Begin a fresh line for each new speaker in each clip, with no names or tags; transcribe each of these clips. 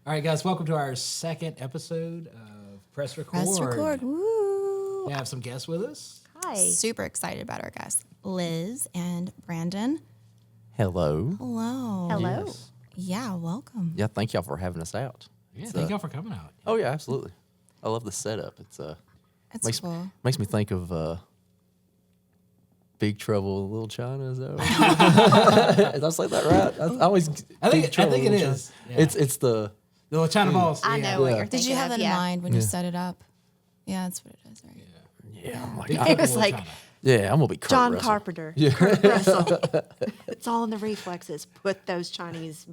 All right, guys, welcome to our second episode of Press Record.
Press record. Woo!
We have some guests with us.
Hi.
Super excited about our guests, Liz and Brandon.
Hello.
Hello.
Hello.
Yes.
Yeah, welcome.
Yeah, thank y'all for having us out.
Yeah, thank y'all for coming out.
Oh yeah, absolutely. I love the setup. It's
It's
makes
cool.
makes me think of Big Trouble in Little China. Is that right? Did I say that right? I always.
I think
Big Trouble
it
in Little
is.
China.
Yeah.
It's the
The little China balls.
I know
yeah.
what
Yeah.
you're
Did
thinking
you have
of,
that in
yeah.
mind when you set it up? Yeah, that's what it is, right?
yeah. I'm like,
Big
I-
Trouble
was
in
like-
Little China.
yeah, I'm gonna be Kurt
John
Russell.
Carpenter. Kurt Russell. It's all in the reflexes. Put those Chinese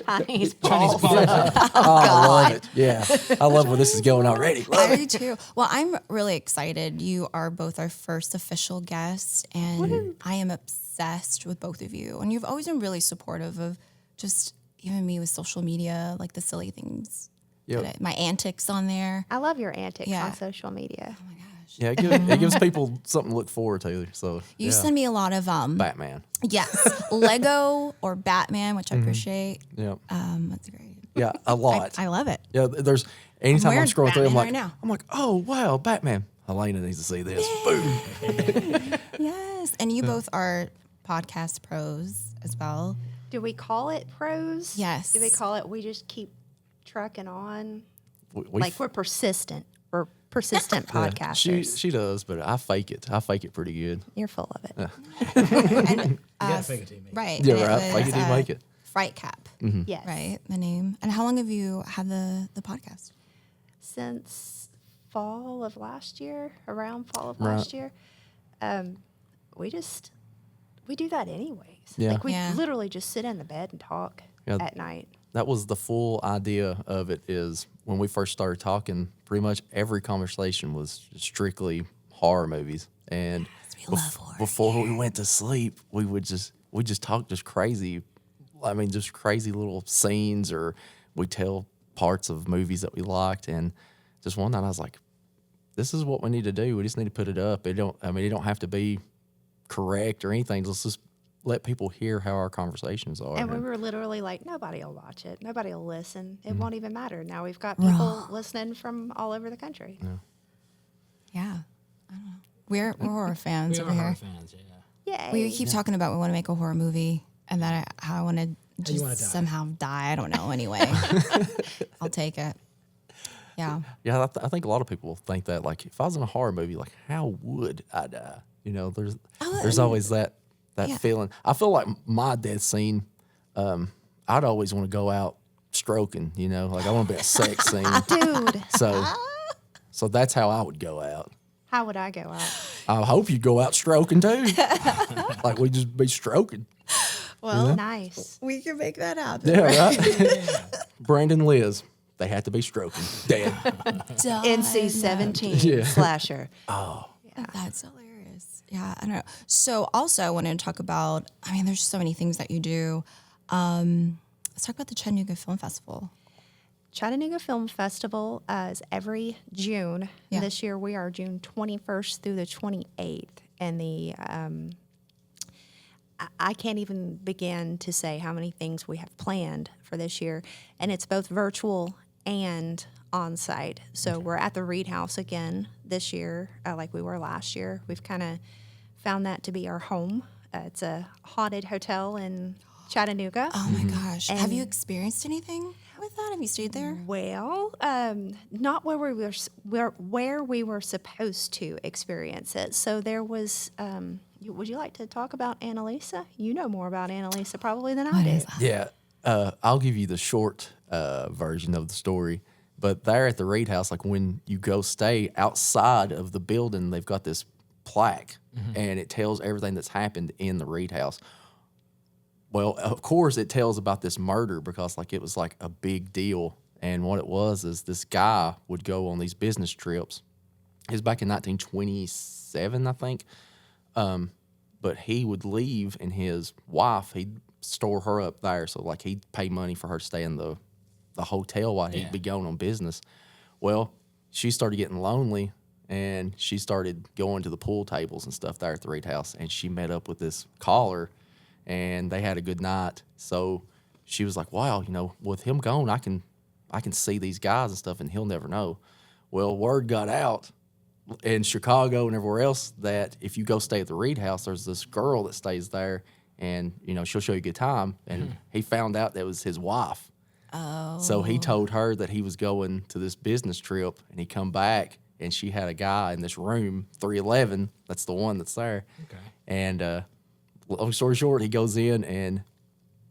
Chinese
balls.
balls.
Oh, I love it. Yeah, I love where this is going already. Love
I
it.
do too. Well, I'm really excited. You are both our first official guests, and I am obsessed with both of you. And you've always been really supportive of just even me with social media, like the silly things,
Yep.
my antics on there.
I love your antics
Yeah.
on social media.
Oh my gosh.
Yeah, it gives people something to look forward to. So
You
yeah.
send me a lot of
Batman.
yes, Lego or Batman, which I appreciate.
Yeah,
That's great.
yeah, a lot.
I love it.
Yeah, there's anytime I'm
wearing
scrolling through, I'm
Batman
like,
right now.
I'm like, oh wow, Batman. Helena needs to see this. Boom.
Yes, and you both are podcast pros as well.
Do we call it pros?
Yes.
Do we call it we just keep trucking on?
We
Like we're persistent. We're persistent
yeah,
podcasters.
she does, but I fake it. I fake it pretty good.
You're full of it.
And,
You gotta fake it to me.
right.
Yeah,
and it
right.
was,
Fake it till you make it.
Fright Cap,
Yes.
right? The name. And how long have you had the podcast?
Since fall of last year, around fall of
Right.
last year, we do that anyways.
Yeah.
Like we
Yeah.
literally just sit in the bed and talk
Yeah.
at night.
That was the full idea of it. Is when we first started talking, pretty much every conversation was strictly horror movies. And
we love horror
before we went to sleep, we just talk just crazy. I mean, just crazy little scenes, or we tell parts of movies that we liked. And just one night, I was like, "This is what we need to do. We just need to put it up. It don't have to be correct or anything. Let's just let people hear how our conversations are."
And we were literally like, nobody will watch it. Nobody will listen. It won't even matter. Now we've got people listening from all over the country.
Yeah, I don't know. We're horror fans
We
over
are
here.
horror fans, yeah.
Yay.
We keep talking about we want to make a horror movie, and that how I want to just
wanna die.
somehow die. I don't know. Anyway, I'll take it. Yeah.
Yeah, I think a lot of people think that. Like, if I was in a horror movie, like, how would I die? You know, there's always that
yeah.
feeling. I feel like my death scene, I'd always want to go out stroking. You know, like I want to be a sex scene.
Dude,
So that's how I would go out.
how would I go out?
I hope you go out stroking too. Like we just be stroking.
Well, nice.
We can make that happen.
Yeah, right. Brandon, Liz, they have to be stroking. Dead.
NC-17
Yeah.
slasher.
That's hilarious. Yeah, I don't know. So also I wanted to talk about, I mean, there's so many things that you do. Let's talk about the Chattanooga Film Festival.
Chattanooga Film Festival is every June.
Yeah.
This year we are June 21st through the 28th. And I can't even begin to say how many things we have planned for this year. And it's both virtual and on site. So we're at the Reed House again this year, like we were last year. We've kind of found that to be our home. It's a haunted hotel in Chattanooga.
Oh my gosh. Have you experienced anything with that? Have you stayed there?
Well, not where we were supposed to experience it. So there was. Would you like to talk about Annalisa? You know more about Annalisa probably than I do.
Yeah, I'll give you the short version of the story. But there at the Reed House, like when you go stay outside of the building, they've got this plaque, and it tells everything that's happened in the Reed House. Well, of course, it tells about this murder because like it was like a big deal. And what it was is this guy would go on these business trips. It was back in 1927, I think. But he would leave, and his wife, he'd store her up there. So, like, he'd pay money for her to stay in the hotel while he'd be going on business. Well, she started getting lonely, and she started going to the pool tables and stuff there at the Reed House. And she met up with this caller, and they had a good night. So she was like, wow, you know, with him gone, I can I can see these guys and stuff, and he'll never know. Well, word got out in Chicago and everywhere else that if you go stay at the Reed House, there's this girl that stays there, and she'll show you a good time. And he found out that was his wife. Oh. So he told her that he was going to this business trip, and he come back, and she had a guy in this room, 311. That's the one that's there.
Okay.
And long story short, he goes in and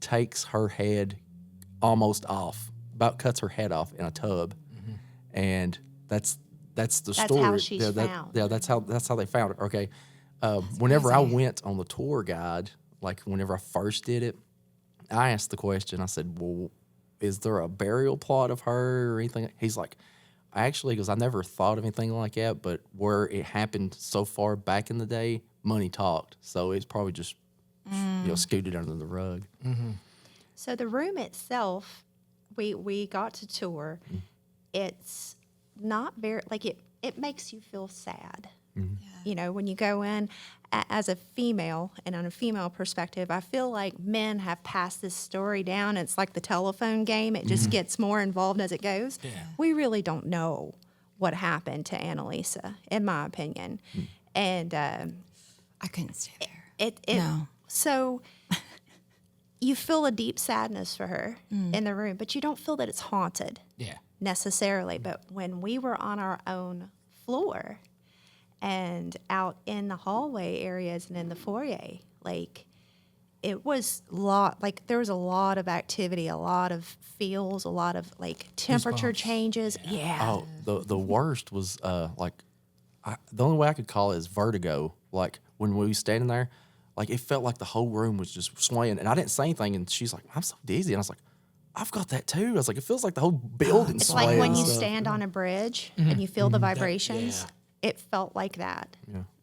takes her head almost off, about cuts her head off in a tub, and that's the story.
how she's found.
That's how they found her. Okay. Whenever I went on the tour guide, like whenever I first did it, I asked the question. I said, "Well, is there a burial plot of her or anything?" He's like, "Actually," because I never thought of anything like that, but where it happened so far back in the day, money talked, so it's probably just scooted under the rug.
So the room itself, we got to tour. It's not very, like, it makes you feel sad. When you go in as a female, and on a female perspective, I feel like men have passed this story down. It's like the telephone game. It just gets more involved as it goes.
Yeah.
We really don't know what happened to Annalisa, in my opinion. And
I couldn't stay there.
no. So you feel a deep sadness for her in the room, but you don't feel that it's haunted
Yeah.
necessarily. But when we were on our own floor and out in the hallway areas and in the foyer, like, it was there was a lot of activity, a lot of feels, a lot of like temperature
Goosebumps.
changes. Yeah.
Oh, the worst was the only way I could call it is vertigo. Like when we was standing there, like it felt like the whole room was just swaying, and I didn't say anything, and she's like, "I'm so dizzy," and I was like, "I've got that too." I was like, "It feels like the whole building's
It's
swaying."
like when you
and stuff.
stand on a bridge and you feel the vibrations.
yeah.
It felt like that.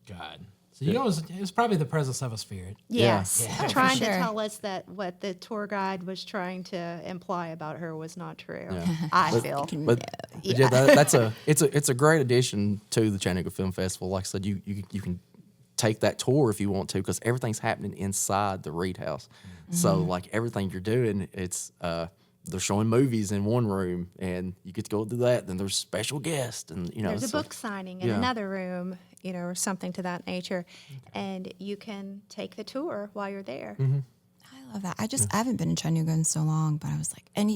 God. So it was probably the presence of a spirit.
Yes.
Yeah.
Trying
For
to
sure.
tell us that what the tour guide was trying to imply about her was not true.
Yeah.
I feel.
But yeah, that's it's a great addition to the Chattanooga Film Festival. Like I said, you can take that tour if you want to, because everything's happening inside the Reed House. So like everything you're doing, it's they're showing movies in one room, and you get to go do that. Then there's special guests, and
There's a
so-
book signing in
yeah.
another room, or something to that nature. And you can take the tour while you're there.
I love that. I haven't been in Chattanooga in so long, but I was like, I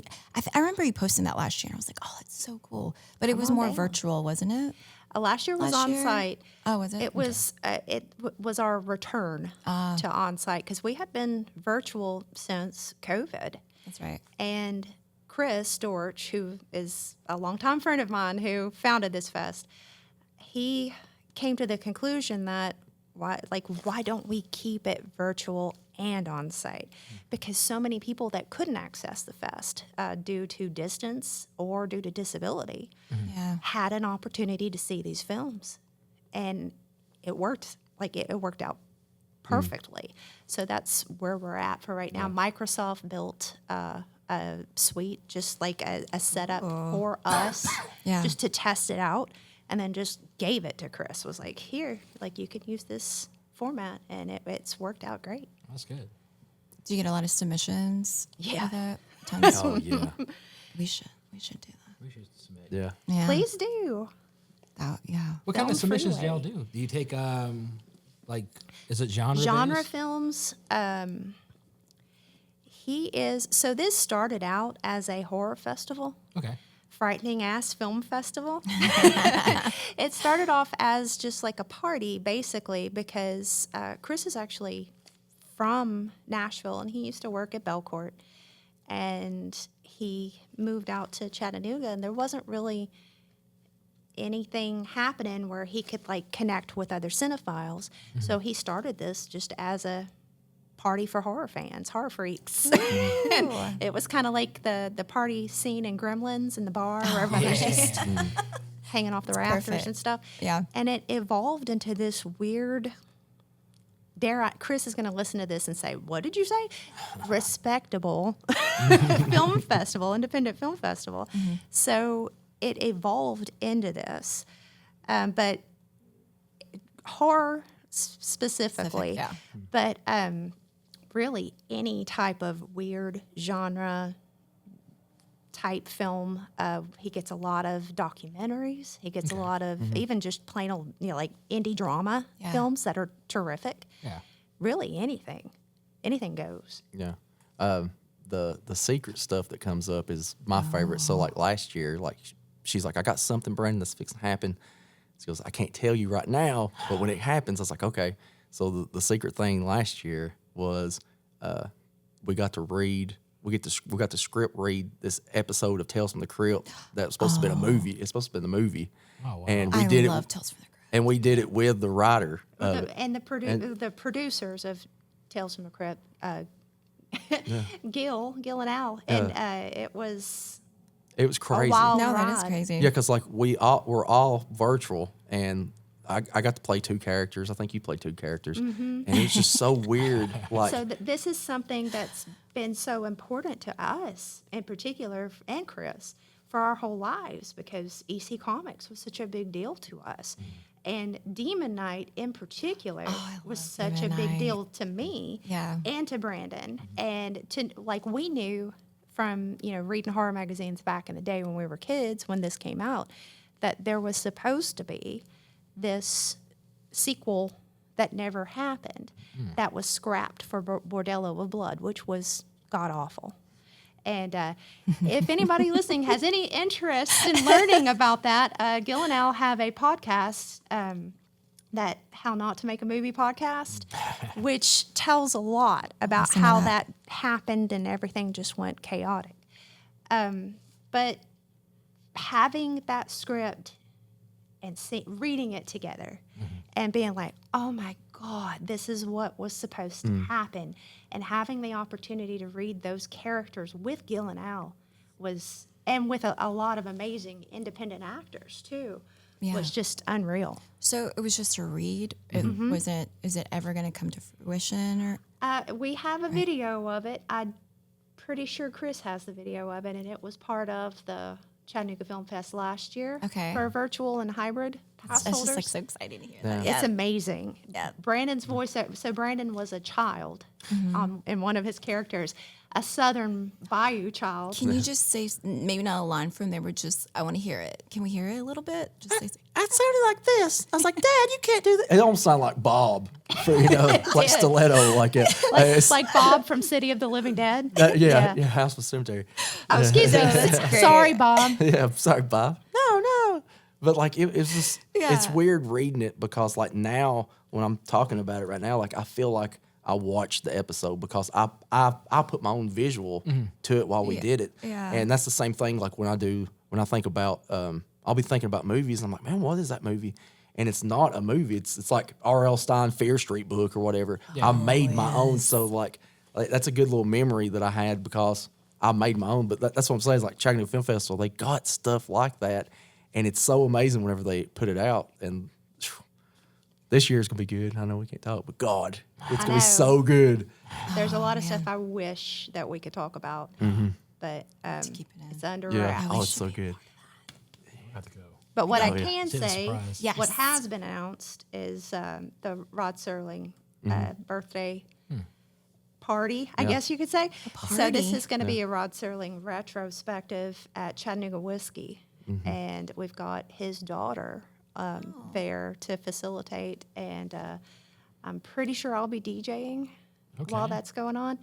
remember you posting that last year, and I was like, oh, that's so cool. But it was
on
more
down.
virtual, wasn't it?
Last year was
Last
on
year?
site.
Oh, was it?
It was was our return to on site, because we had been virtual since COVID.
That's right.
And Chris Dortch, who is a longtime friend of mine who founded this fest, he came to the conclusion that why don't we keep it virtual and on site? Because so many people that couldn't access the fest due to distance or due to disability
Yeah.
had an opportunity to see these films, and it worked. Like it worked out perfectly. So that's where we're at for right now. Microsoft built a suite, just like a setup for us,
Yeah.
just to test it out, and then just gave it to Chris. Was like, here, like you could use this format, and it's worked out great.
That's good.
Do you get a lot of submissions?
Yeah.
for that? Tons.
Oh yeah,
we should do that.
We should submit.
yeah.
Yeah.
Please do.
Yeah.
What kind of
Film
submissions do
Freeway.
y'all do? Do you take is it genre based?
Films. So this started out as a horror festival.
Okay.
Frightening Ass Film Festival. It started off as just like a party, basically, because Chris is actually from Nashville, and he used to work at Belcourt, and he moved out to Chattanooga, and there wasn't really anything happening where he could like connect with other cinephiles. So he started this just as a party for horror fans, horror freaks. And it was kind of like the party scene in Gremlins in the bar where everybody's just hanging off the rafters
perfect.
and stuff.
Yeah.
And it evolved into this weird, Chris is going to listen to this and say, what did you say? Respectable film festival, independent film festival. So it evolved into this. But horror specifically.
yeah.
But really any type of weird genre type film. He gets a lot of documentaries. He gets a lot of even just plain old, like indie drama
Yeah.
films that are terrific.
Yeah.
Really, anything goes.
Yeah. The secret stuff that comes up is my favorite. So like last year, like she's like, I got something, Brandon, that's fixing to happen. She goes, I can't tell you right now, but when it happens, I was like, okay. So the secret thing last year was we got to read. We got the script read this episode of Tales from the Crypt that was supposed to be a movie. It's supposed to be the movie.
Oh, wow.
And
I
did
love
it.
Tales from the Crypt.
And we did it with the writer.
And the producers of Tales from the Crypt, Gil and Al, and it was
It was crazy.
wild
No, that is
ride.
crazy.
Yeah, because like we're all virtual, and I got to play 2 characters. I think you played 2 characters, and it was just so weird. Like,
So this is something that's been so important to us, in particular, and Chris, for our whole lives, because EC Comics was such a big deal to us. And Demon Knight, in particular, was such a
Demon
big
Knight.
deal to me
Yeah.
and to Brandon. And to like, we knew from reading horror magazines back in the day when we were kids, when this came out, that there was supposed to be this sequel that never happened, that was scrapped for Bordello of Blood, which was god awful. And if anybody listening has any interest in learning about that, Gil and Al have a podcast, that How Not to Make a Movie podcast, which tells a lot about
Listen to
how
that.
that happened and everything just went chaotic. But having that script and reading it together and being like, oh my God, this is what was supposed to happen. And having the opportunity to read those characters with Gil and Al was, and with a lot of amazing independent actors too,
Yeah.
was just unreal.
So it was just a read.
Mm-hmm.
Is it ever going to come to fruition or?
We have a video of it. I'm pretty sure Chris has the video of it, and it was part of the Chattanooga Film Fest last year.
Okay.
For virtual and hybrid pass
It's
holders.
just like so exciting to hear
Yeah.
that.
It's amazing.
Yeah.
Brandon's voice. So Brandon was a child,
Mm-hmm.
in one of his characters, a Southern Bayou child.
Can you just say maybe not a line from there, but just I want to hear it. Can we hear it a little bit? Just say
I sounded like this. I was like, Dad, you can't do that. It almost sounded like Bob, like stiletto, like it.
It's like Bob from City of the Living Dead.
yeah, House of the Cemetery.
Oh, excuse me.
great.
Sorry, Bob.
Yeah, I'm sorry, Bob. No. But like it's just it's
Yeah.
weird reading it because like now when I'm talking about it right now, like I feel like I watched the episode because I put my own visual to it while we did it.
Yeah.
And that's the same thing like when I think about I'll be thinking about movies and I'm like, man, what is that movie? And it's not a movie. It's like R.L. Stein Fear Street book or whatever. I made my own. So like that's a good little memory that I had because I made my own. But that's what I'm saying is like Chattanooga Film Festival, they got stuff like that. And it's so amazing whenever they put it out. And this year's going to be good. I know we can't talk, but God, it's going to
know.
be so good.
There's a lot of stuff I wish that we could talk about, but
keep it in.
it's under
Yeah.
wraps.
Oh, it's so good.
We'll have to go.
But what I
Oh, yeah.
can
It's a
say,
surprise.
Yes.
what has been announced is the Rod Serling birthday party, I
Yeah.
guess you could say. So this
party.
is going to be a Rod Serling retrospective at Chattanooga Whiskey. And we've got his daughter there to facilitate. And I'm pretty sure I'll be DJing while
Okay.
that's going on.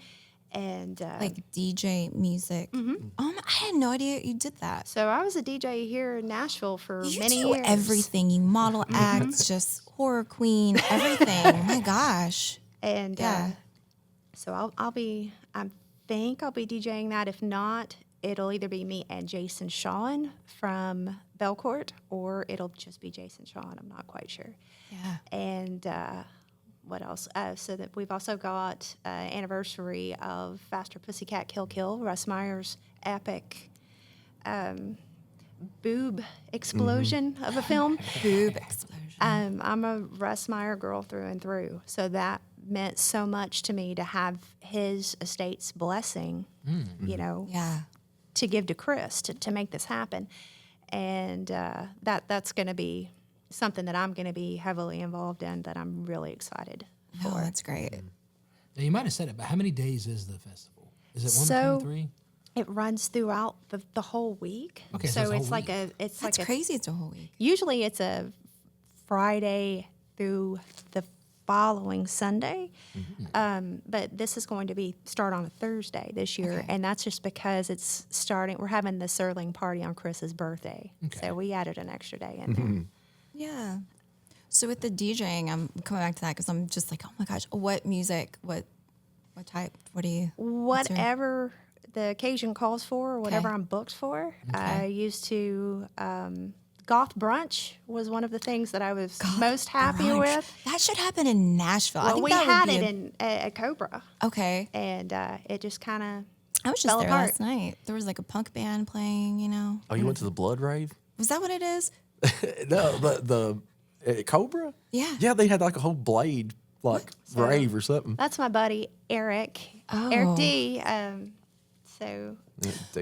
And
like DJ music. I had no idea you did that.
so I was a DJ here in Nashville for
You
many
do
years.
everything. You model acts, just horror queen, everything. Oh my gosh.
And
Yeah.
so I think I'll be DJing that. If not, it'll either be me and Jason Shawn from Belcourt, or it'll just be Jason Shawn. I'm not quite sure.
Yeah.
And what else? So that we've also got anniversary of Faster Pussycat Kill Kill, Russ Meyer's epic boob explosion of a film.
Boob explosion.
I'm a Russ Meyer girl through and through, so that meant so much to me to have his estate's blessing,
Yeah.
to give to Chris to make this happen, and that's going to be something that I'm going to be heavily involved in. That I'm really excited
Oh,
for.
that's great.
Now, you might have said it, but how many days is the festival? Is it one,
So-
two, three?
It runs throughout the whole week.
Okay, so
so
it's
it's
a whole
like it's
That's
like
crazy. It's a whole week.
usually it's a Friday through the following Sunday. But this is going to start on a Thursday this year,
Okay.
and that's just because it's starting. We're having the Serling party on Chris's birthday,
Okay.
so we added an extra day in there.
Yeah. So with the DJing, I'm coming back to that because I'm just like, oh my gosh, what music, what type, what do you? what's your-
Whatever the occasion calls for, or whatever
Okay.
I'm booked for. I
Okay.
used to. Goth brunch was one of the things that I was most happy
Brunch.
with.
That should happen in Nashville. I
Well,
think
we
that would
had
be
it at Cobra,
Okay.
and it just kind of
I was just
fell
there
apart.
last night. There was like a punk band playing, you know.
Oh, you went to the Blood Rave?
Was that what it is?
No, the Cobra.
Yeah.
Yeah, they had like a whole Blade rave or something.
That's my buddy Eric, Eric D. So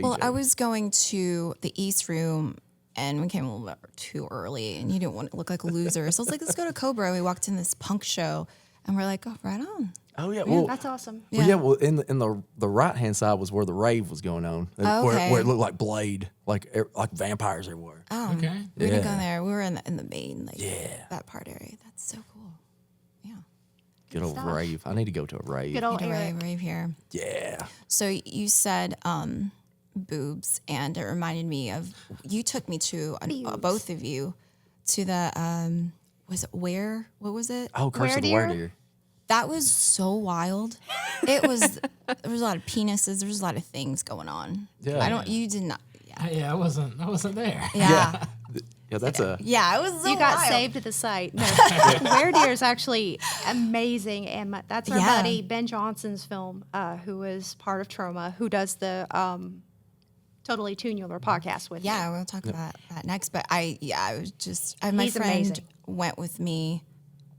Well,
DJ.
I was going to the East Room and we came a little bit too early and you didn't want to look like a loser. So I was like, let's go to Cobra. We walked in this punk show and we're like, oh, right on.
Oh yeah, well,
that's awesome.
well, yeah. Well, in the right hand side was where the rave was going on, and
Oh, okay.
where it looked like Blade, like vampires everywhere.
Oh,
Okay.
we didn't go
Yeah.
there. We were in the main, like
Yeah.
that part area. That's so cool. Yeah.
Good old
stuff.
rave. I need to go to a rave.
Good old
Need a
Eric.
rave here.
Yeah.
So you said boobs, and it reminded me of you took me to
Boobs.
both of you to the was it where? What was it?
Oh, Curse of the
Were-deer?
Were-deer.
That was so wild. It was there was a lot of penises. There was a lot of things going on.
Yeah.
I don't. You did not. Yeah.
Yeah, I wasn't there.
Yeah.
Yeah, that's a.
Yeah. It was. So
You got
wild.
saved at the site. No, Were Deer is actually amazing, and that's our
Yeah.
buddy Ben Johnson's film, who is part of Trauma, who does the Totally Tunular podcast with me.
Yeah, we'll talk about that next. But I was just my
He's
friend
amazing.
went with me,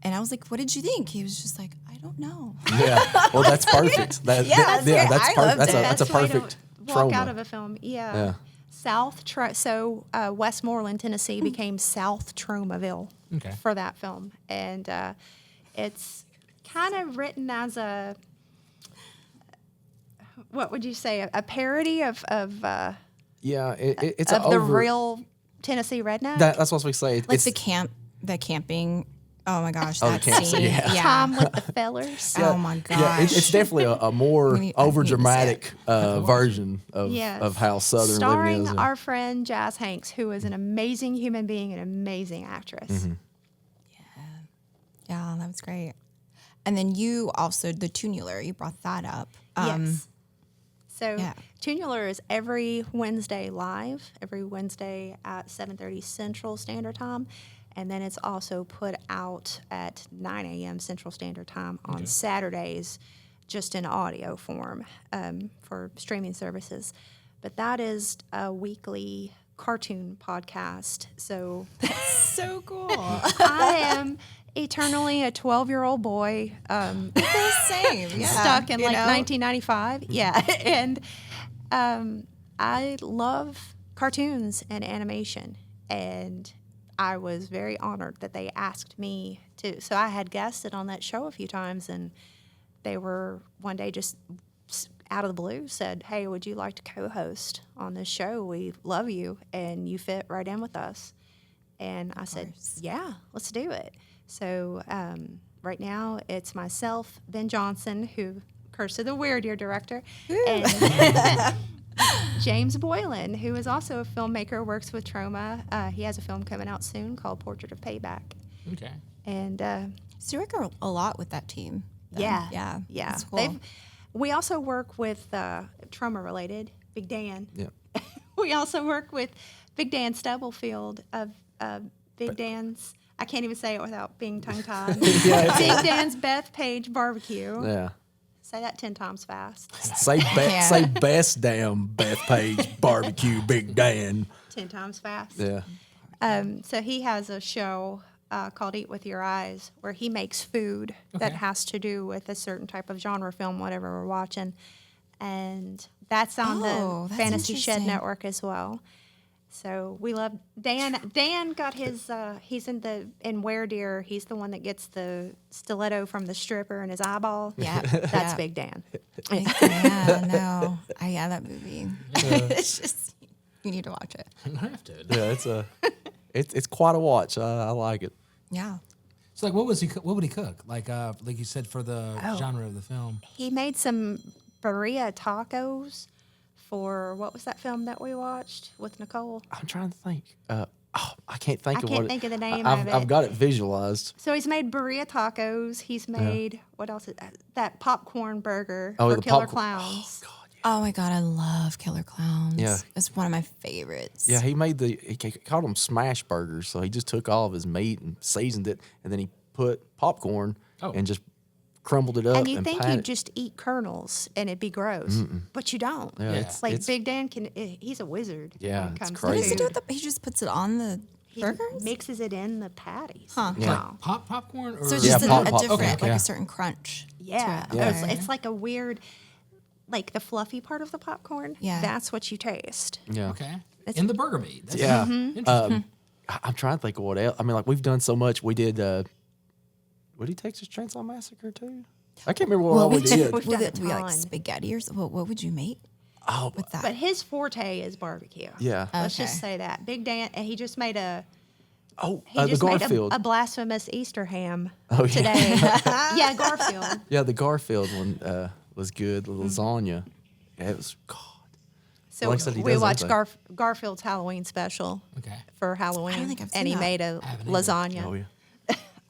and I was like, "What did you think?" He was just like, "I don't know."
Yeah. Well, that's perfect. That,
Yeah, that's great.
that's
I
perfect.
loved
That's
it.
that's a
Best way to
perfect
walk
trauma.
out of a film. Yeah.
Yeah.
Westmoreland, Tennessee became South Tromaville
Okay.
for that film. And it's kind of written as a, what would you say, a parody of
Yeah, it's
the
over,
real Tennessee redneck?
That's what we say.
Like
It's
the camping. Oh my gosh,
Oh, the
that
camp scene,
scene.
yeah.
Tom with the fellers.
Oh my gosh.
yeah, it's definitely a more
I need to
over
see
dramatic version
Yes.
of how Southern living
Starring
is. And-
our friend Jazz Hanks, who is an amazing human being, an amazing actress.
Mm-hmm.
Yeah, that was great. And then you also the tunular. You brought that up.
Yes. So
yeah.
Tunular is every Wednesday live, every Wednesday at 7:30 Central Standard Time. And then it's also put out at 9 a.m. Central Standard Time on Saturdays, just in audio form for streaming services. But that is a weekly cartoon podcast. So
So cool.
I am eternally a 12-year-old boy
The same. Yeah.
stuck in
you
like
know?
1995. Yeah. And I love cartoons and animation. And I was very honored that they asked me to. So I had guested on that show a few times, and they were one day just out of the blue said, "Hey, would you like to co-host on this show? We love you, and you fit right in with us." And I said, "Yeah, let's do it." So right now it's myself, Ben Johnson, who Curse of the Were-deer director, and James Boylan, who is also a filmmaker, works with Trauma. He has a film coming out soon called Portrait of Payback.
Okay.
And
So you work a lot with that team. then.
yeah,
Yeah.
yeah.
That's cool.
We also work with Trauma-related, Big Dan.
Yeah.
We also work with Big Dan Stubblefield of Big Dan's. I can't even say it without being tongue-tied. Big Dan's Bethpage Barbecue.
Yeah.
Say that 10 times fast.
can't.
Say best damn Bethpage barbecue, Big Dan.
10 times fast.
Yeah.
So he has a show called Eat With Your Eyes where he makes food that
Okay.
has to do with a certain type of genre film, whatever we're watching. And that's on
Oh,
the
that's
Fantasy Shed
interesting.
Network as well. So we love Dan. Dan got his. He's in Were Deer. He's the one that gets the stiletto from the stripper in his eyeball.
Yeah,
That's
yeah.
Big Dan.
Yeah, no. Yeah, that movie. It's just, you need to watch it.
I'm gonna have to.
Yeah, it's quite a watch. I like it.
Yeah.
So like, what would he cook? Like you said, for the genre of the film.
He made some birria tacos for what was that film that we watched with Nicole?
I'm trying to think. I can't think
I
of
can't
what.
think of the name
I've,
of it.
I've got it visualized.
So he's made birria tacos. He's made what else? That popcorn burger
Oh,
for
the
Killer
popcorn-
Clowns.
God,
Oh my God, I love Killer Clowns.
Yeah.
It's one of my favorites.
yeah, he called them smash burgers. So he just took all of his meat and seasoned it, and then he put popcorn and just crumbled it up.
And you think
patted
you'd
it.
just eat kernels and it'd be gross, but you don't.
Yeah,
Yeah.
it's
Like
it's-
Big Dan he's a wizard.
Yeah,
when it
it's
comes
What does
crazy.
he
to
do with he just puts it on the
He
burgers?
mixes it in the patties.
Huh.
Yeah.
Wow.
Popcorn? Or
So it's
Yeah,
just
pop-
a
pop-
different,
okay.
like
Yeah.
a certain crunch.
Yeah,
to it. Okay.
it's like a weird, like the fluffy part of the popcorn.
Yeah.
That's what you taste.
Yeah.
Okay. In the burger meat. That's
Yeah.
Interesting.
I'm trying to think of what else. I mean, like we've done so much. We did. What did Texas Chainsaw Massacre too? I can't remember what all we did.
We've
Would
done
it be like
ton.
spaghetti or something? What would you make
Oh,
with that?
But his forte is barbecue.
yeah.
Let's just
Okay.
say that. Big Dan, and he just made a
Oh,
he
the
just made
Garfield.
a blasphemous Easter ham
Oh, yeah.
today. Yeah, Garfield.
Yeah, the Garfield one was good. The lasagna. Yeah, it was God.
So
Like I said, he
we
does
watched
everything.
Garfield's Halloween special
Okay.
for Halloween,
think I've
and he
seen that.
made a
I haven't either.
lasagna.
Oh yeah.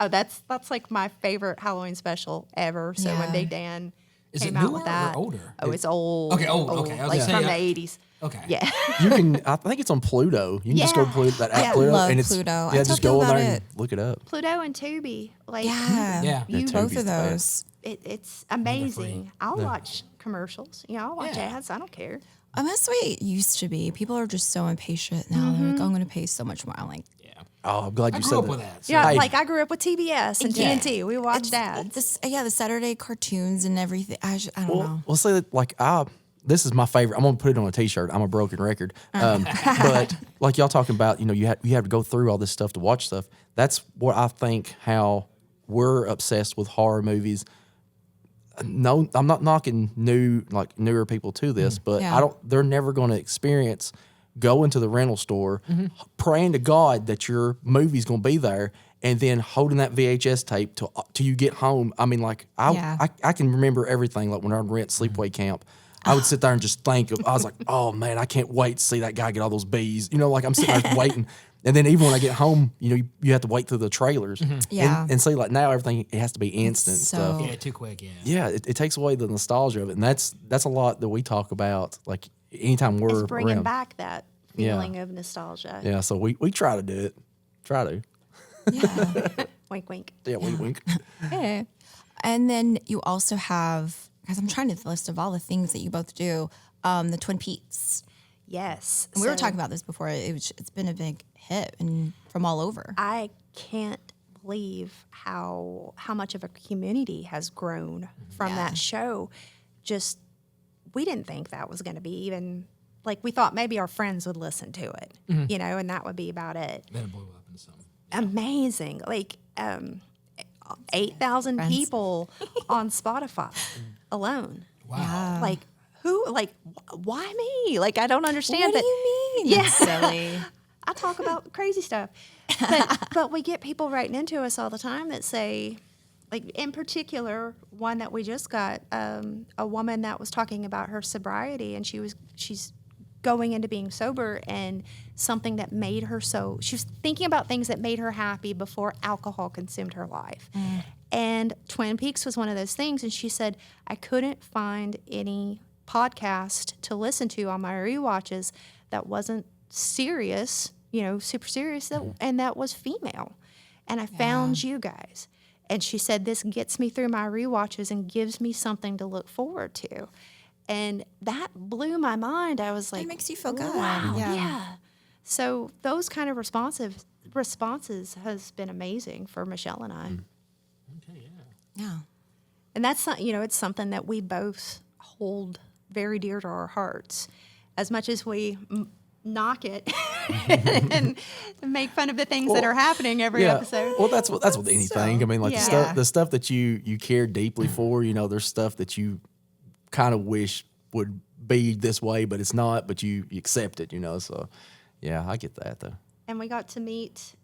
Oh, that's like my favorite Halloween special ever. So when
Yeah.
Big Dan
Is it
came out
newer
with
or
that,
older?
Oh, it's old.
Okay, old, okay, I was
like
gonna
from
say,
the '80s.
Okay.
Yeah.
You can. I think it's on Pluto. You can just go to
Yeah.
Pluto, that app
I
Pluto,
love
and it's
Pluto. I
yeah.
tell
Just
people
go in
about
there
it.
and look it up.
Pluto and Tubi. Like
Yeah.
Yeah.
you,
Yeah,
Both
Tubi's
of
the
those.
it's amazing. I'll watch commercials. You know, I'll watch
Yeah.
ads. I don't care.
That's the way it used to be. People are just so impatient now. They're like, oh, I'm going to pay so much more. I'm like,
Yeah.
Oh, I'm glad
I
you
grew
said
up
that.
with that. So
Yeah,
Hey.
like I grew up with TBS and
Yeah.
TNT. We watched ads.
the Saturday cartoons and everything. I don't know.
We'll say that like this is my favorite. I'm gonna put it on a T-shirt. I'm a broken record. But like y'all talking about, you have to go through all this stuff to watch stuff. That's what I think how we're obsessed with horror movies. No, I'm not knocking newer people to this, but
Yeah.
I don't. They're never going to experience going to the rental store, praying to God that your movie's going to be there, and then holding that VHS tape till you get home. I mean, like
Yeah.
I can remember everything. Like when I rent Sleepaway Camp, I would sit there and just think of. I was like, oh man, I can't wait to see that guy get all those bees. Like I'm sitting there waiting. And then even when I get home, you have to wait through the trailers.
Yeah.
And see, like now everything it has to be instant
so-
stuff.
Yeah, too quick. Yeah.
Yeah, it takes away the nostalgia of it, and that's a lot that we talk about. Like anytime we're
It's bringing
around.
back that
Yeah.
feeling of nostalgia.
Yeah, so we try to do it. Try to.
Yeah.
Wink, wink.
Yeah, wink, wink.
Okay. And then you also have, because I'm trying to list of all the things that you both do, the Twin Peaks.
Yes.
And we were
So
talking about this before. It's been a big hit and from all over.
I can't believe how much of a community has grown from
Yeah.
that show. Just we didn't think that was going to be even like we thought maybe our friends would listen to it, and that would be about it.
Then it blew up into something.
Amazing, like 8,000 people on Spotify alone.
Wow.
Like who? Like why me? Like I don't understand
What do
that.
you mean?
Yeah.
That's silly.
I talk about crazy stuff, but we get people writing into us all the time that say, like in particular, one that we just got, a woman that was talking about her sobriety, and she's going into being sober, and something that made her she was thinking about things that made her happy before alcohol consumed her life. And Twin Peaks was one of those things, and she said, I couldn't find any podcast to listen to on my rewatches that wasn't serious, super serious, and that was female. And I found you guys. And she said, this gets me through my rewatches and gives me something to look forward to. And that blew my mind. I was like,
It makes you feel good.
wow,
Yeah.
yeah. So those kind of responses has been amazing for Michelle and I.
Okay, yeah.
Yeah.
And that's not, it's something that we both hold very dear to our hearts. As much as we knock it and make fun of the things that are happening every episode.
Well, that's with anything. I mean, like
Yeah.
the stuff that you care deeply for. You know, there's stuff that you kind of wish would be this way, but it's not. But you accept it. You know, so yeah, I get that though.
And we got to meet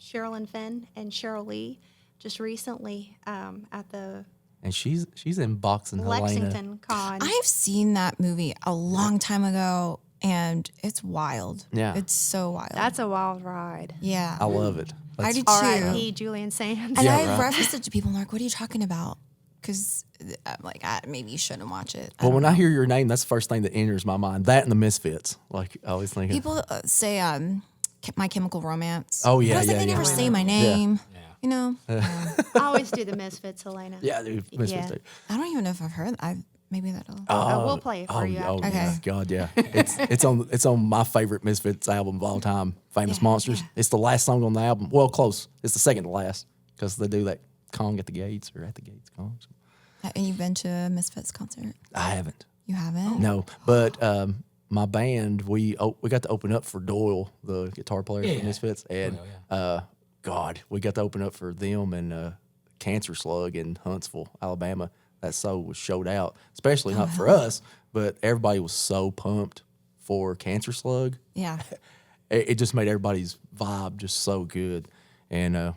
Sherilyn Finn and Cheryl Lee just recently at the
And she's in boxing, Helena.
Lexington Con.
I've seen that movie a long time ago, and it's wild.
Yeah.
It's so wild.
That's a wild ride.
yeah.
I love it.
I do too.
R.I.P. Julian Sands.
And
Yeah,
I've
right.
referenced it to people, and they're like, what are you talking about? Because I'm like, maybe you shouldn't watch it.
Well, when I hear your name, that's the first thing that enters my mind. That and the Misfits. Like I always think.
People say My Chemical Romance.
Oh, yeah,
But I was like,
yeah,
they
yeah.
never say my name.
Yeah.
You know?
I always do the Misfits, Helena.
Yeah, dude, Misfits.
Yeah.
Dude.
I don't even know if I've heard. Maybe that'll.
We'll play it for you after.
Okay.
yeah, God, yeah. It's on my favorite Misfits album of all time, Famous
Yeah,
Monsters.
yeah.
It's the last song on the album. Well, close. It's the second to last because they do that Kong at the Gates or at the Gates Kong.
And you've been to a Misfits concert?
I haven't.
You haven't?
No, but my band we got to open up for Doyle, the guitar player
Yeah,
for
yeah.
Misfits, and God, we got to open up for them and Cancer Slug in Huntsville, Alabama. That show was showed out, especially not for us, but everybody was so pumped for Cancer Slug.
Yeah.
It just made everybody's vibe just so good. And a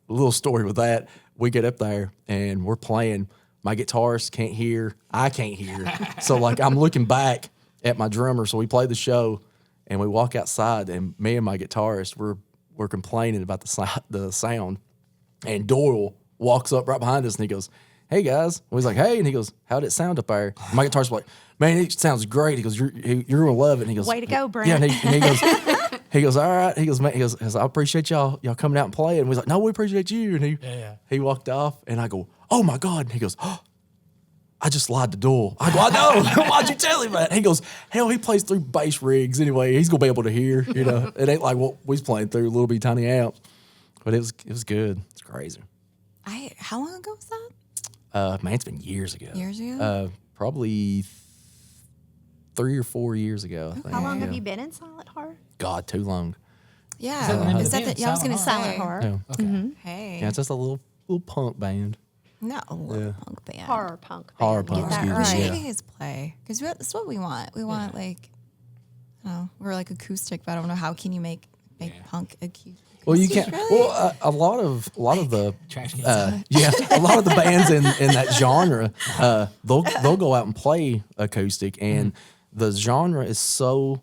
little story with that, we get up there and we're playing. My guitarist can't hear, I can't hear. So like I'm looking back at my drummer. So we play the show and we walk outside and me and my guitarist, we're complaining about the sound. And Doyle walks up right behind us and he goes, "Hey guys." And he's like, "Hey," and he goes, "How'd it sound up there?" And my guitarist's like, "Man, it sounds great." He goes, "You're gonna love it." And he goes,
Way to go, Brent.
Yeah, and he goes, he goes, "All right." He goes, "Man," he goes, "I appreciate y'all coming out and playing." And we was like, "No, we appreciate you." And he walked off, and I go, "Oh my God!" And he goes, "Oh, I just lied to Doyle." I go, "I know." "Why'd you tell him that?" He goes, "Hell, he plays through bass rigs anyway. He's gonna be able to hear. You know, it ain't like what we was playing through little bitty tiny amps." But it was good. It's crazy.
How long ago was that?
Man, it's been years ago.
Years ago?
Probably 3 or 4 years ago. I think.
How long
Yeah.
have you been in Silent Horror?
God, too long.
Yeah.
that the name of
Is
the
that
band?
yeah, I was going to say.
Silent Horror.
Yeah.
Okay.
Hey.
Yeah, it's just a little punk band.
No, punk band.
Horror punk.
Horror
band.
punk,
Get that
excuse me,
We should
right.
have you guys play because that's what we want. We want like, we're like acoustic, but I don't know how can you make punk acoustic.
Well, you can't.
Really?
Well, a lot of the
Trash cans.
a lot of the bands in that genre, they'll go out and play acoustic, and the genre is so,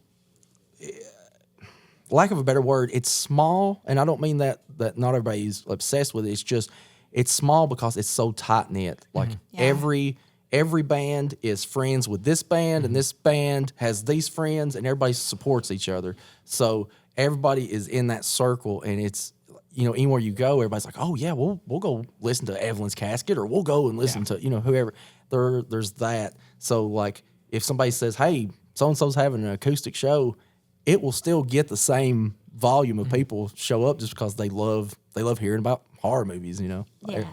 lack of a better word, it's small, and I don't mean that not everybody's obsessed with it. It's just it's small because it's so tight knit. Like
Yeah.
every band is friends with this band, and this band has these friends, and everybody supports each other. So everybody is in that circle, and it's, you know, anywhere you go, everybody's like, "Oh yeah, we'll go listen to Evelyn's Casket, or we'll go and listen to, you know, whoever." There's that. So like, if somebody says, "Hey, so and so's having an acoustic show," it will still get the same volume of people show up just because they love hearing about horror movies. You know.
Yeah.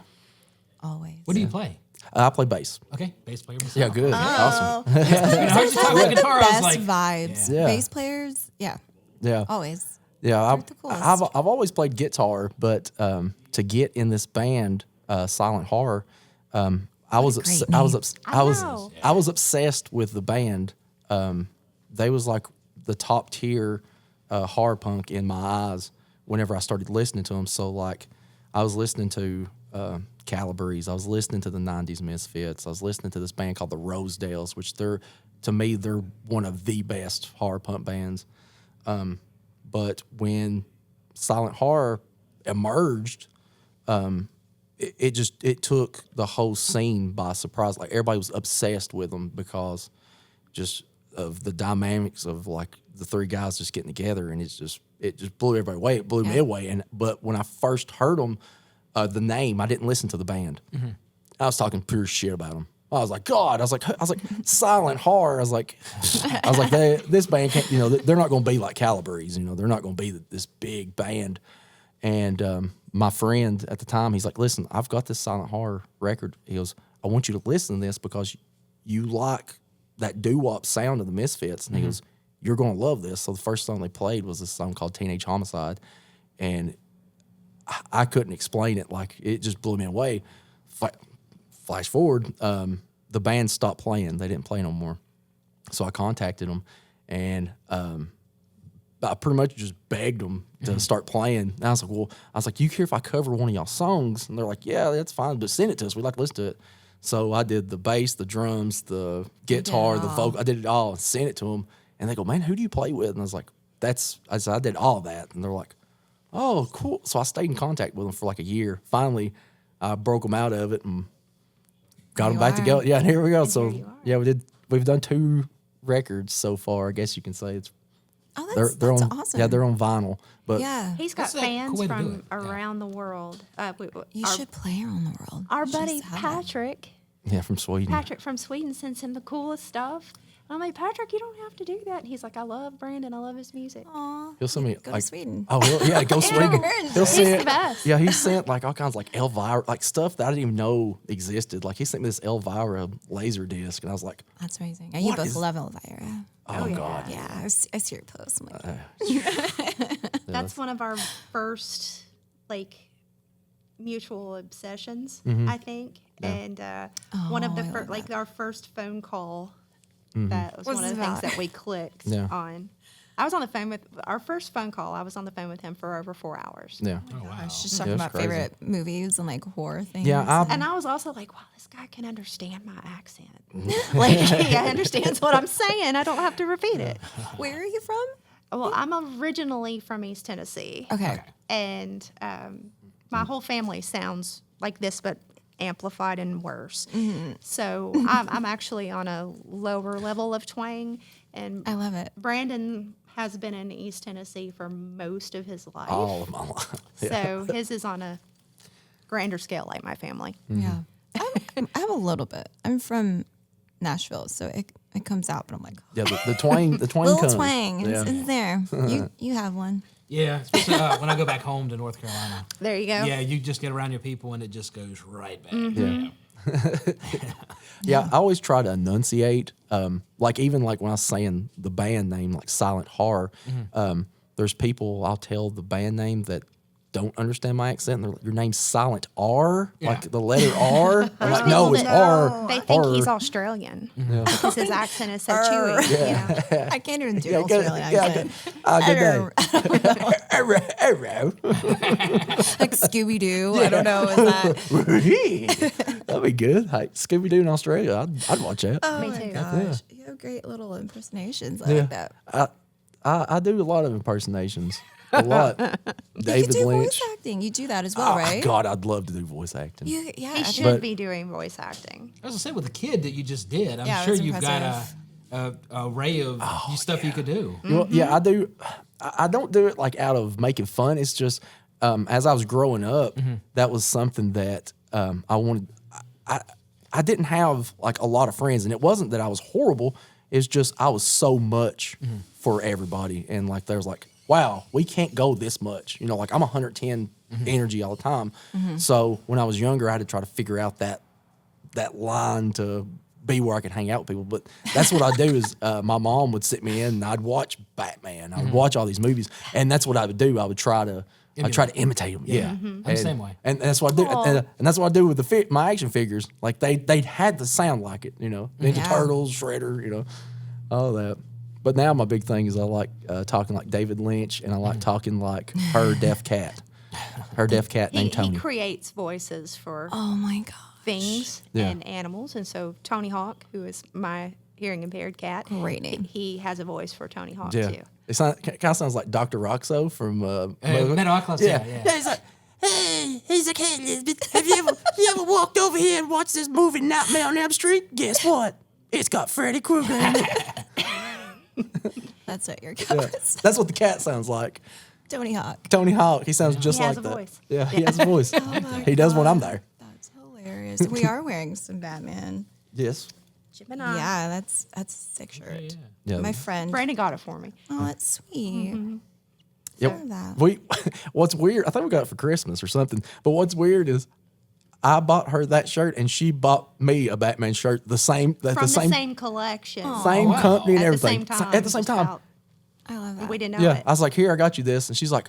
Always.
What do you play?
I play bass.
Okay, bass player.
Yeah, good, awesome.
You know, I was just talking about guitar. I was
Best
like,
vibes.
Yeah.
Bass players. Yeah.
Yeah.
Always.
Yeah,
They're the coolest.
I've always played guitar, but to get in this band, Silent Horror, I was
great
I was obsessed with the band. They was like the top tier horror punk in my eyes whenever I started listening to them. So like, I was listening to Calabrese, I was listening to the '90s Misfits, I was listening to this band called the Rosedales, which they're one of the best horror punk bands. But when Silent Horror emerged, it took the whole scene by surprise. Like everybody was obsessed with them because just of the dynamics of like the three guys just getting together, and it just blew everybody away. It blew me away. But when I first heard them, the name, I didn't listen to the band. I was talking pure shit about them. I was like, God, I was like Silent Horror. I was like, this band can't, you know, they're not going to be like Calabrese, you know, they're not going to be this big band. And my friend at the time, he's like, "Listen, I've got this Silent Horror record." He goes, "I want you to listen to this because you like that doo-wop sound of the Misfits." And he goes, you're going to love this. So the first song they played was this song called Teenage Homicide. And I couldn't explain it. Like, it just blew me away. Flash forward, the band stopped playing. They didn't play no more. So I contacted them, and I pretty much just begged them to start playing. And I was like, well, you care if I cover one of y'all songs? And they're like, yeah, that's fine, but send it to us. We'd like to listen to it. So I did the bass, the drums, the guitar, the vocal. I did it all and sent it to them. And they go, man, who do you play with? And I was like, I did all that. And they're like, oh, cool. So I stayed in contact with them for like a year. Finally, I broke them out of it and got them back together. Yeah, and here we go. So yeah, we've done 2 records so far. I guess you can say it's.
Oh,
They're
that's
on,
awesome.
Yeah, they're on vinyl. But
Yeah.
He's got
That's a cool
fans
way to do
from
it. Yeah.
around the world.
You should play around the world.
Our
You should
buddy
just have that.
Patrick.
yeah, from Sweden.
Patrick from Sweden sends him the coolest stuff. And I'm like, Patrick, you don't have to do that. And he's like, I love Brandon. I love his music.
Aw,
He'll send me
go
like
to Sweden.
Oh yeah, go Sweden. He'll
He's
send
the best.
Yeah, he sent like all kinds of like Elvira, like stuff that I didn't even know existed. Like he sent me this Elvira laser disc, and I was like,
That's amazing. And you
What
both
is-
love Elvira.
oh god,
Yeah, I see your posts. I'm like,
That's one of our first like mutual obsessions,
Mm-hmm.
I think. And one of the
I love
like our first phone call,
Mm-hmm.
that was
What's
one of
it
the things
about?
that we clicked
Yeah.
on. I was on the phone with our first phone call. I was on the phone with him for over 4 hours.
yeah,
Oh, wow.
just talking
that's
about
crazy.
favorite movies and like horror things.
yeah.
And I was also like, wow, this guy can understand my accent. Like, he understands what I'm saying. I don't have to repeat it.
Where are you from?
Well, I'm originally from East Tennessee.
Okay.
And my whole family sounds like this, but amplified and worse. So I'm actually on a lower level of twang. And
I love it.
Brandon has been in East Tennessee for most of his life.
all of my life.
So his is on a grander scale like my family.
Yeah. I have a little bit. I'm from Nashville, so it comes out, but I'm like,
Yeah, the twang,
little
comes.
twang.
Yeah.
It's there. You have one.
Yeah, especially when I go back home to North Carolina.
There you go.
Yeah, you just get around your people and it just goes right back.
Yeah. Yeah, I always try to enunciate. Like even like when I was saying the band name, like Silent Horror, there's people I'll tell the band name that don't understand my accent. And they're like, your name's Silent R,
Yeah.
like the letter R. I'm like, no, it's R.
They think he's
horror."
Australian because his accent is so chewy. You know?
I can't even do
Yeah,
an
good,
Australian
yeah,
accent.
good day. Arrow.
Like Scooby Doo. I don't know. Is that?
That'd be good. Hey, Scooby Doo in Australia, I'd watch that.
Oh
Me
my
too.
gosh. You have great little impersonations. I like that.
I do a lot of impersonations. A lot.
You
David
do
Lynch.
voice acting. You do that as well,
Oh,
right?
God, I'd love to do voice acting.
Yeah,
He
I
should
think-
be doing voice acting.
I was gonna say with the kid that you just did, I'm
Yeah,
sure
that's
you've got
impressive.
a array of stuff you could do.
You know, yeah, I do. I don't do it like out of making fun. It's just as I was growing up, that was something that I wanted. I didn't have like a lot of friends, and it wasn't that I was horrible. It's just I was so much for everybody, and like there's like, wow, we can't go this much. You know, like I'm 110 energy all the time. So when I was younger, I had to try to figure out that line to be where I could hang out with people. But that's what I do is my mom would sit me in and I'd watch Batman. I would watch all these movies, and that's what I would do. I would try to imitate them. Yeah,
I'm the same way.
And that's what I do. And that's what I do with my action figures. Like they had to sound like it. You know, Ninja
Yeah.
Turtles, Shredder. You know, all that. But now my big thing is I like talking like David Lynch, and I like talking like her deaf cat. Her deaf cat
He
named Tony.
creates voices for
Oh my god.
things
Yeah.
and animals. And so Tony Hawk, who is my hearing impaired cat,
Great name.
he has a voice for Tony Hawk
Yeah.
too.
It kind of sounds like Dr. Roxo from
Metalocalypse, yeah.
He's like, hey, he's a cat, Elizabeth. Have you ever walked over here and watched this movie Nightmare on Elm Street? Guess what? It's got Freddy Krueger in it.
That's what your
Yeah.
cat is.
That's what the cat sounds like.
Tony Hawk.
Tony Hawk. He sounds just
He has
like
a
that.
voice.
Yeah, he has a voice.
my
He does when I'm there.
That's hilarious. We are wearing some Batman.
Yes.
Gemini.
Yeah, that's a sick shirt.
Yeah.
My friend.
Brandon got it for me.
Oh, that's sweet.
Yep.
love that.
What's weird, I think we got it for Christmas or something, but what's weird is I bought her that shirt and she bought me a Batman shirt, the same
From the same collection.
same
wow.
company and
At the
everything.
same time,
At the same
just
time.
out.
I love that.
We didn't know
Yeah,
it.
I was like, here, I got you this, and she's like,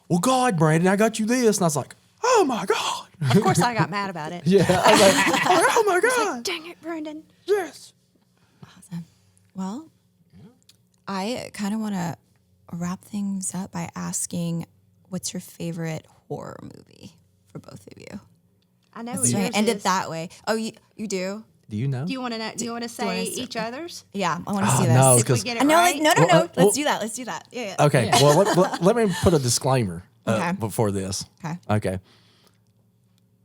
well, God, Brandon, I got you this, and I was like, oh my God.
Of course, I got mad about it.
Yeah, I was like, oh my God.
Dang it, Brendan.
Yes.
Awesome. Well, I kind of want to wrap things up by asking, what's your favorite horror movie for both of you?
I know.
Let's
what
try
yours
and end it
is.
that way. Oh, you do?
Do you know?
Do you want to know? Do you want to say
say-
each other's?
Yeah, I want to see
Oh,
this.
no,
If we
because
get
I
it
know,
right.
like, no.
Well,
Let's do that. Let's do that. Yeah.
Okay, well, let me put a disclaimer
Okay.
before this.
Okay.
Okay.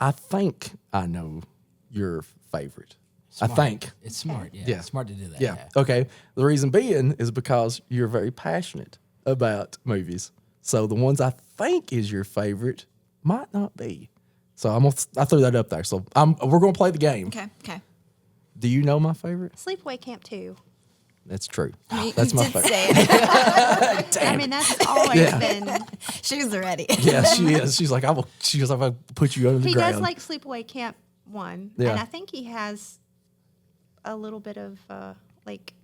I think I know your favorite.
Smart.
I think.
It's smart. Yeah.
Yeah.
Smart to do that.
Yeah. Okay. The reason being is because you're very passionate about movies. So the ones I think is your favorite might not be. So I threw that up there. So we're gonna play the game.
Okay.
Do you know my favorite?
Sleepaway Camp 2.
That's true.
You,
That's
you
my
did
favorite.
say it.
I mean, that's always been.
She was ready.
Yeah, she is. She's like, she goes, I'll put you under the
He
ground.
does like Sleepaway Camp 1.
Yeah.
And I think he has a little bit of, like,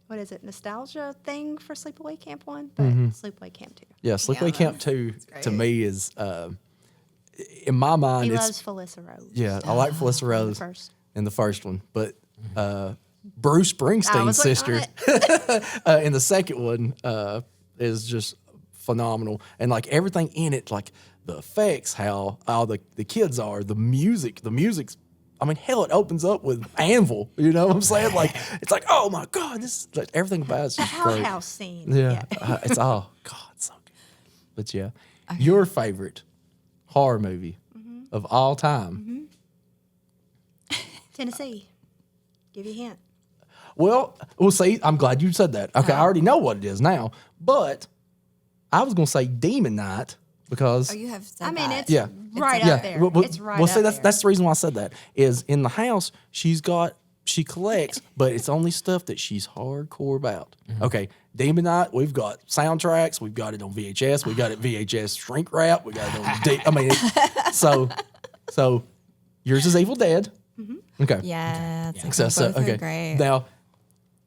what is it, nostalgia thing for Sleepaway Camp 1? But Sleepaway Camp 2.
Yeah, Sleepaway Camp 2 to me is, in my mind,
He
it's
loves Felissa Rose.
yeah. I like Felissa Rose
first.
in the first one, but Bruce
I
Springsteen's
was
sister
like,
in the second one is just phenomenal, and like everything in it, like the effects, how all the kids are, the music's. I mean, hell, it opens up with Anvil. You know what I'm saying? Like it's like, oh my God, this like, everything about it's
The
just great.
outhouse scene.
Yeah, it's all God, so good. But yeah, your favorite horror movie of all time?
Tennessee. Give you a hint.
Well, we'll see. I'm glad you said that. Okay, I already know what it is now, but I was gonna say Demon Night because
Oh, you have said
I mean,
that.
it's
Yeah.
right
yeah,
up there. It's right
well, see,
up
that's
there.
that's the reason why I said that is in the house she collects, but it's only stuff that she's hardcore about. Okay, Demon Night, we've got soundtracks, we've got it on VHS, we got it VHS shrink wrap, we got it on so yours is Evil Dead. Okay.
Yeah, it's like
So,
both are
okay.
great.
Now,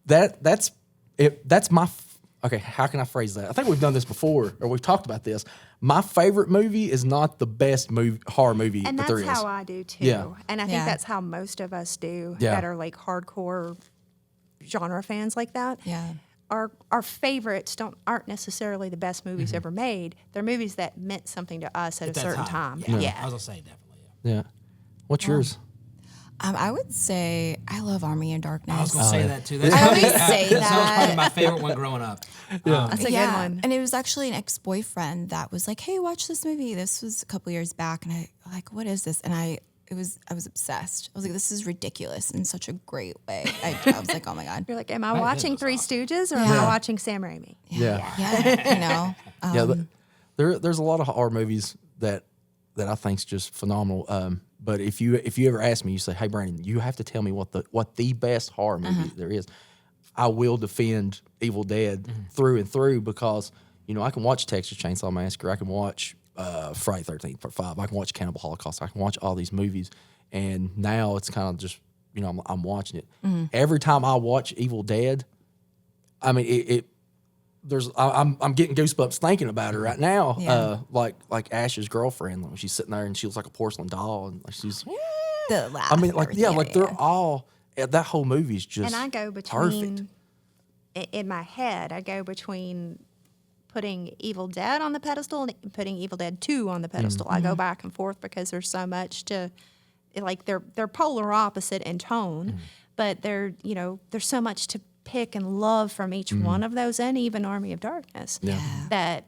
that's it. That's my. Okay, how can I phrase that? I think we've done this before, or we've talked about this. My favorite movie is not the best horror movie
And
that
that's
there is.
how I do too.
Yeah.
And I think
Yeah.
that's how most of us do
Yeah.
that are like hardcore genre fans like that.
Yeah.
Our favorites aren't necessarily the best movies ever made. They're movies that meant something to us at a
That
certain time.
Yeah.
Yeah.
I was gonna say definitely. Yeah.
Yeah. What's yours?
I would say I love Army of Darkness.
I was gonna say that too. That's
I always
probably-
say
that was probably
that.
my favorite one growing up.
That's a good one.
And it was actually an ex-boyfriend that was like, "Hey, watch this movie." This was a couple years back, and I like, "What is this?" And I was obsessed. I was like, "This is ridiculous in such a great way." I was like, "Oh my god."
You're like, am I
Right,
watching
that's
Three
awesome.
Stooges or am I watching Sam Raimi?
Yeah.
Yeah, you know.
There's a lot of horror movies that I think's just phenomenal. But if you ever ask me, you say, "Hey, Brandon, you have to tell me what the best horror movie there is." I will defend Evil Dead through and through because I can watch Texas Chainsaw Massacre, I can watch Friday 13th Part 5, I can watch Cannibal Holocaust, I can watch all these movies, and now it's kind of just I'm watching it. Every time I watch Evil Dead, I mean I'm getting goosebumps thinking about her right now.
Yeah.
Like Ash's girlfriend, when she's sitting there and she looks like a porcelain doll, and like she's.
The laugh.
I mean,
and
like
everything.
like they're all. That whole movie is just.
And I go
perfect.
between, in my head, I go between putting Evil Dead on the pedestal and putting Evil Dead 2 on the pedestal. I go back and forth because there's so much to, like they're polar opposite in tone, but there's so much to pick and love from each one of those, and even Army of Darkness.
Yeah.
That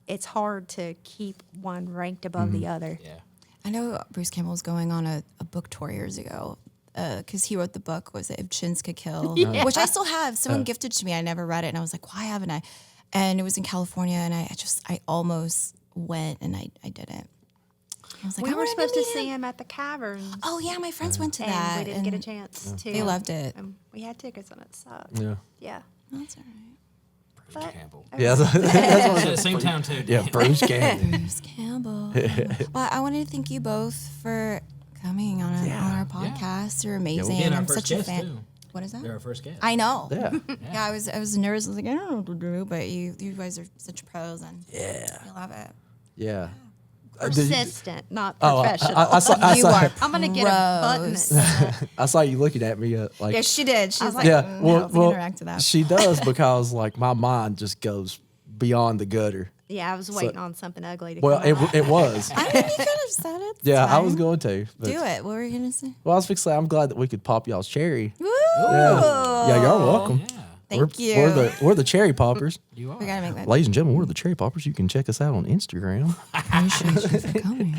it's hard to keep one ranked above the other.
Yeah.
I know Bruce Campbell was going on a book tour years ago because he wrote the book, was it If Chins Could Kill? Which I still have. Someone gifted to me. I never read it. And I was like, why haven't I? And it was in California. And I almost went and I didn't. I was like,
We
I
were
wanted
supposed to
meet
see
him.
him at the Caverns.
Oh, yeah. My friends went to
and
that.
we didn't get a chance to.
They loved it.
And we had tickets and it sucked.
Yeah.
Yeah.
That's all right.
Bruce
But-
Campbell.
Yeah. That's what
Same town too.
yeah. Bruce Campbell.
Bruce Campbell. Well, I wanted to thank you both for coming on our podcast. You're amazing.
Being our
I'm
first
such a
guest
fan.
too.
What is that?
They're our first guest.
I know.
Yeah.
Yeah, I was nervous. I was like, I don't know what to do, but you guys are such pros, and
Yeah.
I love it.
Yeah.
Persistent, not
Oh,
professional.
You are.
I'm gonna get a button.
I saw you looking at me like.
Yeah, she did. She was like,
Yeah,
how else to interact to that?
she does because like my mind just goes beyond the gutter.
Yeah, I was waiting on something ugly to
Well,
come out.
it was.
I mean, you could have said it. It's
Yeah, I was
fine.
going to. But,
Do it. What were you gonna say?
Well, I was fixing. I'm glad that we could pop y'all's cherry.
Woo!
Yeah, you're welcome.
Yeah,
Thank you.
We're the cherry poppers.
you are.
We gotta make that.
Ladies and gentlemen, we're the cherry poppers. You can check us out on Instagram.
Appreciate you for coming.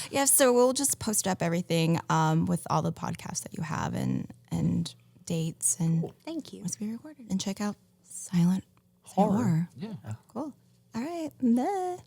Yeah, so we'll just post up everything with all the podcasts that you have and dates and
Thank you.
what's to be recorded. And check out Silent Horror.
Yeah.
Cool. All right. Bye.